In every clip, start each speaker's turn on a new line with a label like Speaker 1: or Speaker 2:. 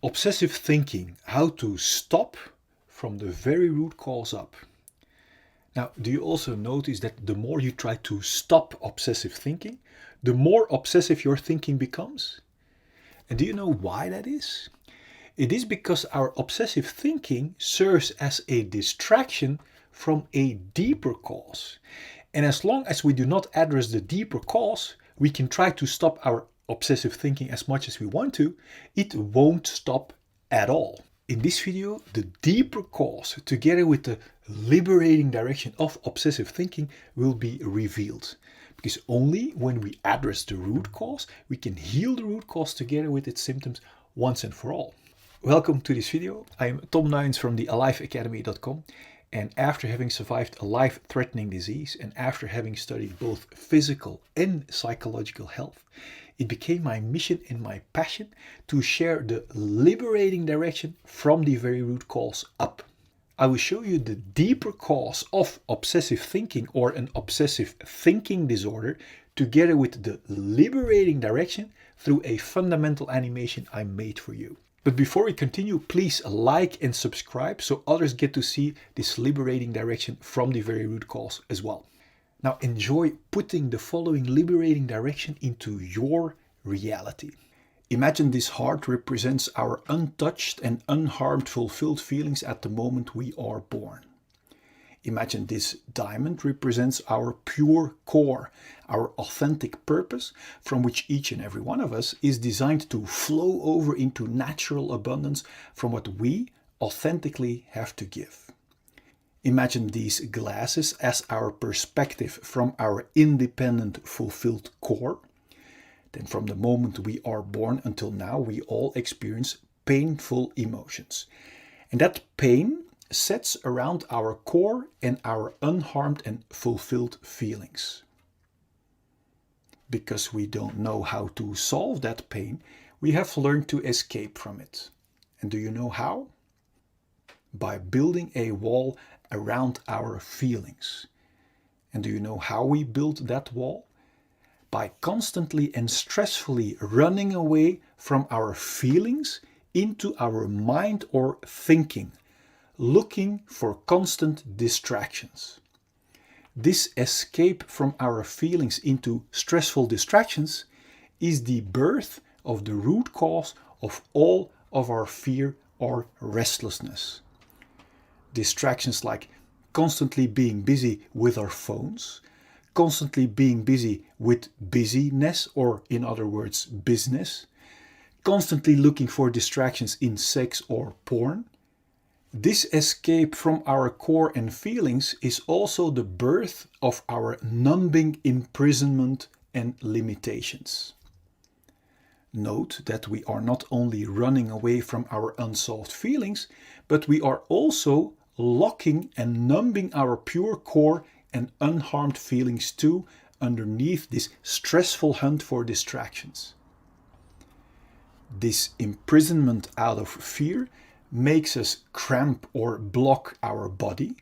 Speaker 1: Obsessive thinking, how to stop from the very root cause up. Now, do you also notice that the more you try to stop obsessive thinking, the more obsessive your thinking becomes? And do you know why that is? It is because our obsessive thinking serves as a distraction from a deeper cause. And as long as we do not address the deeper cause, we can try to stop our obsessive thinking as much as we want to, it won't stop at all. In this video, the deeper cause, together with the liberating direction of obsessive thinking, will be revealed. Because only when we address the root cause, we can heal the root cause together with its symptoms once and for all. Welcome to this video. I am Tom Nuyens from the aliveacademy.com, and after having survived a life-threatening disease and after having studied both physical and psychological health, it became my mission and my passion to share the liberating direction from the very root cause up. I will show you the deeper cause of obsessive thinking or an obsessive thinking disorder together with the liberating direction through a fundamental animation I made for you. But before we continue, please like and subscribe so others get to see this liberating direction from the very root cause as well. Now enjoy putting the following liberating direction into your reality. Imagine this heart represents our untouched and unharmed fulfilled feelings at the moment we are born. Imagine this diamond represents our pure core, our authentic purpose, from which each and every one of us is designed to flow over into natural abundance from what we authentically have to give. Imagine these glasses as our perspective from our independent, fulfilled core. Then from the moment we are born until now, we all experience painful emotions. And that pain sets around our core and our unharmed and fulfilled feelings. Because we don't know how to solve that pain, we have learned to escape from it. And do you know how? By building a wall around our feelings. And do you know how we build that wall? By constantly and stressfully running away from our feelings into our mind or thinking, looking for constant distractions. This escape from our feelings into stressful distractions is the birth of the root cause of all of our fear or restlessness. Distractions like constantly being busy with our phones, constantly being busy with busyness, or in other words, business, constantly looking for distractions in sex or porn. This escape from our core and feelings is also the birth of our numbing imprisonment and limitations. Note that we are not only running away from our unsolved feelings, but we are also locking and numbing our pure core and unharmed feelings too underneath this stressful hunt for distractions. This imprisonment out of fear makes us cramp or block our body,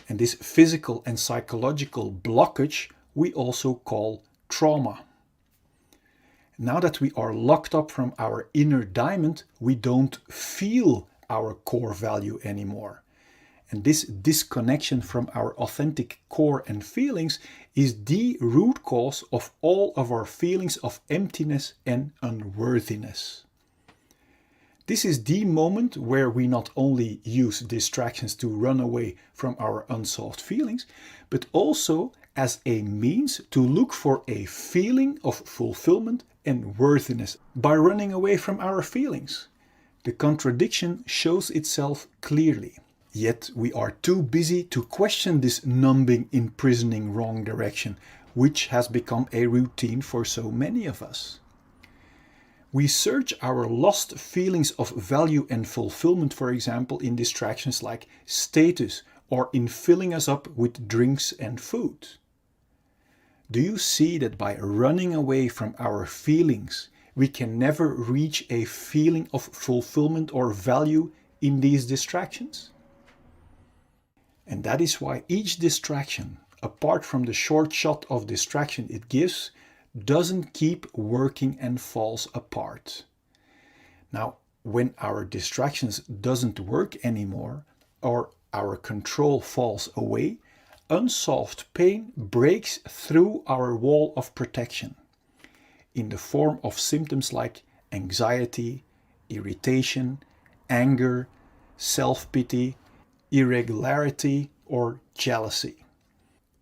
Speaker 1: and this physical and psychological blockage we also call trauma. Now that we are locked up from our inner diamond, we don't feel our core value anymore. And this disconnection from our authentic core and feelings is the root cause of all of our feelings of emptiness and unworthiness. This is the moment where we not only use distractions to run away from our unsolved feelings, but also as a means to look for a feeling of fulfillment and worthiness by running away from our feelings. The contradiction shows itself clearly. Yet we are too busy to question this numbing, imprisoning wrong direction, which has become a routine for so many of us. We search our lost feelings of value and fulfillment, for example, in distractions like status or in filling us up with drinks and food. Do you see that by running away from our feelings, we can never reach a feeling of fulfillment or value in these distractions? And that is why each distraction, apart from the short shot of distraction it gives, doesn't keep working and falls apart. Now, When our distractions doesn't work anymore or our control falls away, unsolved pain breaks through our wall of protection in the form of symptoms like anxiety, irritation, anger, self-pity, irregularity, or jealousy.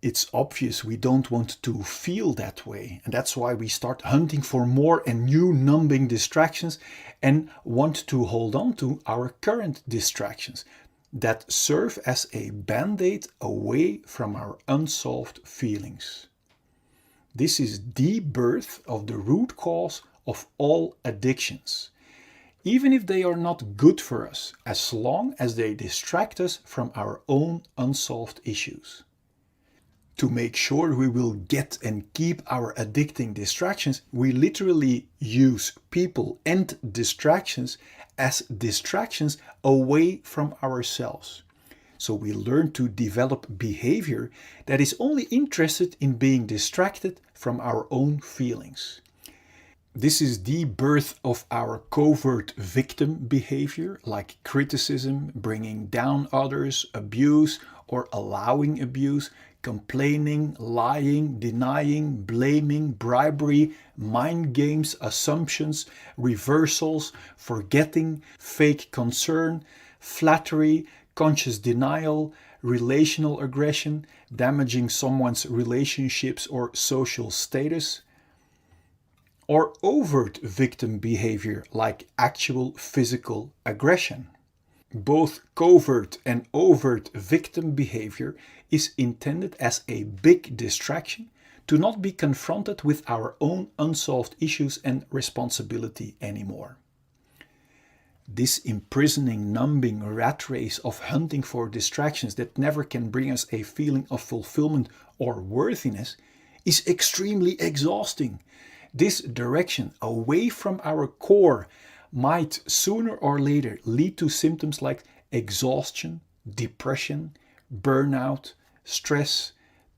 Speaker 1: It's obvious we don't want to feel that way, and that's why we start hunting for more and new numbing distractions and want to hold on to our current distractions that serve as a band-aid away from our unsolved feelings. This is the birth of the root cause of all addictions, even if they are not good for us, as long as they distract us from our own unsolved issues. To make sure we will get and keep our addicting distractions, we literally use people and distractions as distractions away from ourselves. So we learn to develop behavior that is only interested in being distracted from our own feelings. This is the birth of our covert victim behavior, like criticism, bringing down others, abuse or allowing abuse, complaining, lying, denying, blaming, bribery, mind games, assumptions, reversals, forgetting, fake concern, flattery, conscious denial, relational aggression, damaging someone's relationships or social status, or overt victim behavior like actual physical aggression. Both covert and overt victim behavior is intended as a big distraction to not be confronted with our own unsolved issues and responsibility anymore. This imprisoning, numbing rat race of hunting for distractions that never can bring us a feeling of fulfillment or worthiness is extremely exhausting. This direction away from our core might sooner or later lead to symptoms like exhaustion, depression, burnout, stress,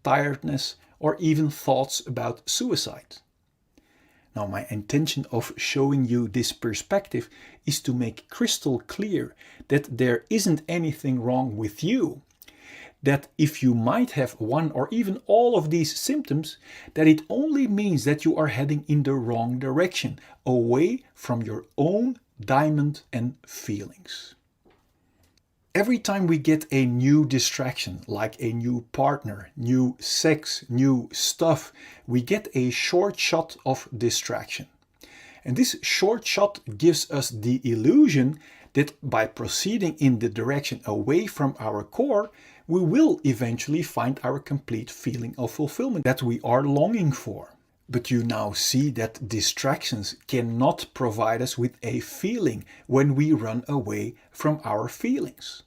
Speaker 1: tiredness, or even thoughts about suicide. Now, my intention of showing you this perspective is to make crystal clear that there isn't anything wrong with you. That if you might have one or even all of these symptoms, that it only means that you are heading in the wrong direction, away from your own diamond and feelings. Every time we get a new distraction, like a new partner, new sex, new stuff, we get a short shot of distraction. And this short shot gives us the illusion that by proceeding in the direction away from our core, we will eventually find our complete feeling of fulfillment that we are longing for. But you now see that distractions cannot provide us with a feeling when we run away from our feelings.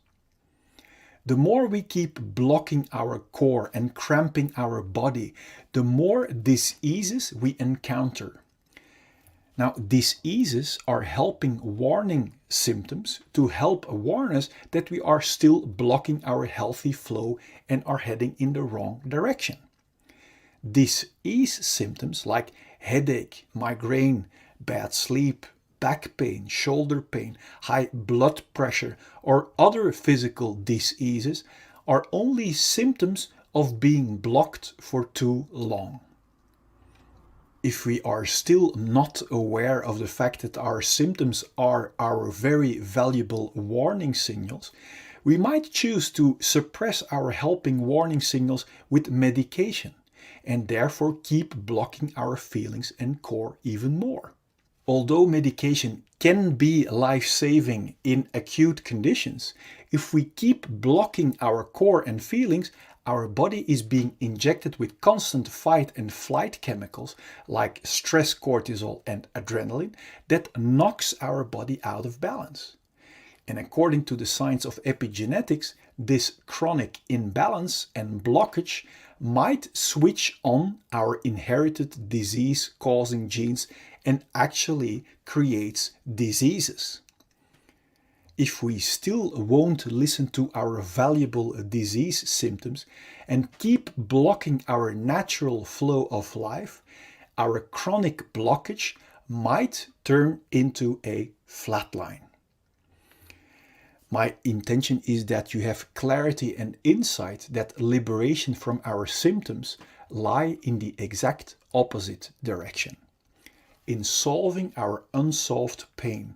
Speaker 1: The more we keep blocking our core and cramping our body, the more diseases we encounter. Now, diseases are helping warning symptoms to help warn us that we are still blocking our healthy flow and are heading in the wrong direction. Disease symptoms like headache, migraine, bad sleep, back pain, shoulder pain, high blood pressure, or other physical diseases are only symptoms of being blocked for too long. If we are still not aware of the fact that our symptoms are our very valuable warning signals, we might choose to suppress our helping warning signals with medication and therefore keep blocking our feelings and core even more. Although medication can be life-saving in acute conditions, if we keep blocking our core and feelings, our body is being injected with constant fight and flight chemicals like stress cortisol and adrenaline that knocks our body out of balance. And according to the science of epigenetics, this chronic imbalance and blockage might switch on our inherited disease-causing genes and actually creates diseases. If we still won't listen to our valuable disease symptoms and keep blocking our natural flow of life, our chronic blockage might turn into a flat line. My intention is that you have clarity and insight that liberation from our symptoms lie in the exact opposite direction, in solving our unsolved pain,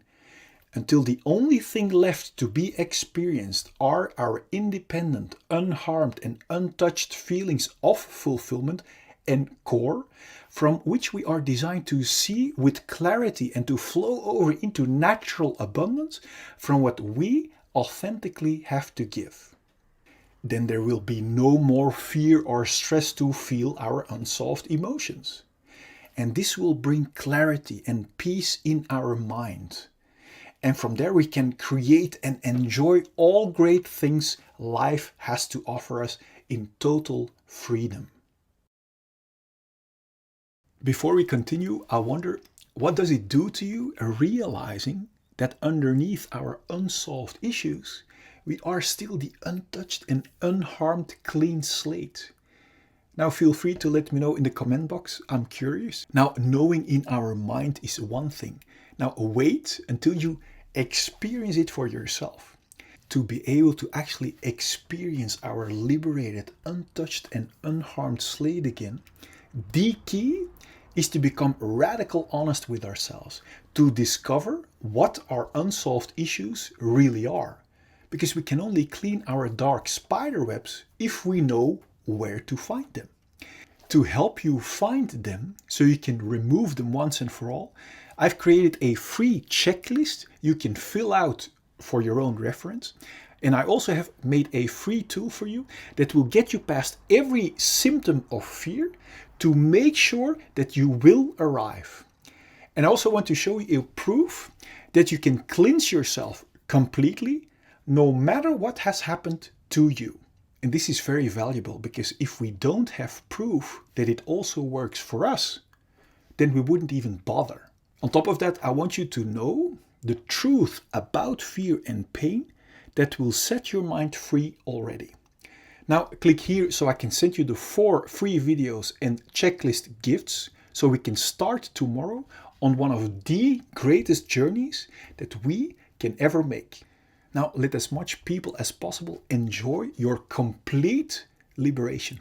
Speaker 1: until the only thing left to be experienced are our independent, unharmed and untouched feelings of fulfillment and core, from which we are designed to see with clarity and to flow over into natural abundance from what we authentically have to give. Then there will be no more fear or stress to feel our unsolved emotions. And this will bring clarity and peace in our mind. And from there we can create and enjoy all great things life has to offer us in total freedom. Before we continue, I wonder, what does it do to you realizing that underneath our unsolved issues, we are still the untouched and unharmed clean slate? Now feel free to let me know in the comment box, I'm curious. Now, knowing in our mind is one thing. Now wait until you experience it for yourself. To be able to actually experience our liberated, untouched and unharmed slate again, the key is to become radical honest with ourselves, to discover what our unsolved issues really are. Because we can only clean our dark spider webs if we know where to find them. To help you find them, so you can remove them once and for all, I've created a free checklist you can fill out for your own reference. And I also have made a free tool for you that will get you past every symptom of fear to make sure that you will arrive. And I also want to show you a proof that you can cleanse yourself completely no matter what has happened to you. And this is very valuable because if we don't have proof that it also works for us, then we wouldn't even bother. On top of that, I want you to know the truth about fear and pain that will set your mind free already. Now click here so I can send you the 4 free videos and checklist gifts so we can start tomorrow on one of the greatest journeys that we can ever make. Now let as much people as possible enjoy your complete liberation.